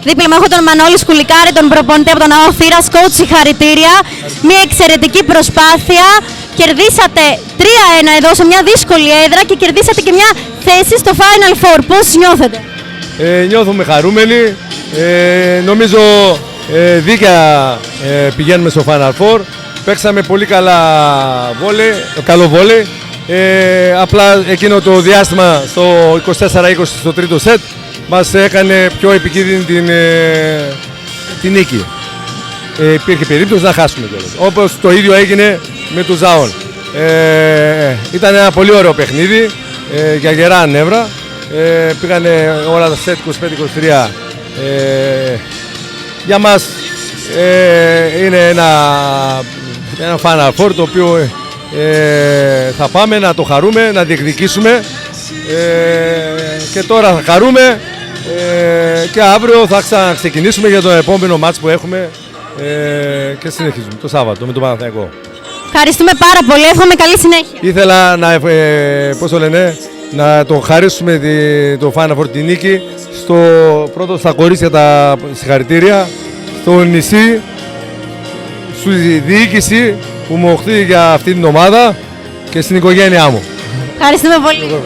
Δίπλα μου έχω τον Μανώλη Σκουλικάρη, τον προπονητή από τον ΑΟ Θήρας. Coach, συγχαρητήρια. Μια εξαιρετική προσπάθεια. Κερδίσατε 3-1 εδώ σε μια δύσκολη έδρα και κερδίσατε και μια θέση στο Final Four. Πώς νιώθετε? Νιώθουμε χαρούμενοι. Νομίζω δίκαια πηγαίνουμε στο Final Four. Παίξαμε πολύ καλό βόλεϊ. Απλά εκείνο το διάστημα στο 24-20 στο τρίτο σετ μας έκανε πιο επικίνδυνη την νίκη. Υπήρχε περίπτωση να χάσουμε κιόλας. Όπως το ίδιο έγινε με τους Ζαών. Ήταν ένα πολύ ωραίο παιχνίδι για γερά νεύρα. Πήγανε όλα τα σετ 25-23. Για μας είναι ένα Final Four το οποίο θα πάμε να το χαρούμε, να διεκδικήσουμε και τώρα θα χαρούμε και αύριο θα ξαναξεκινήσουμε για το επόμενο μάτς που έχουμε και συνεχίζουμε το Σάββατο με τον Παναθηναϊκό. Ευχαριστούμε πάρα πολύ, εύχομαι καλή συνέχεια. Ήθελα να το χαρίσουμε το Final Four τη νίκη πρώτο στα κορίτσια τα συγχαρητήρια, στο νησί, στη διοίκηση που μου οχθεί για αυτή την ομάδα και στην οικογένειά μου. Ευχαριστούμε πολύ.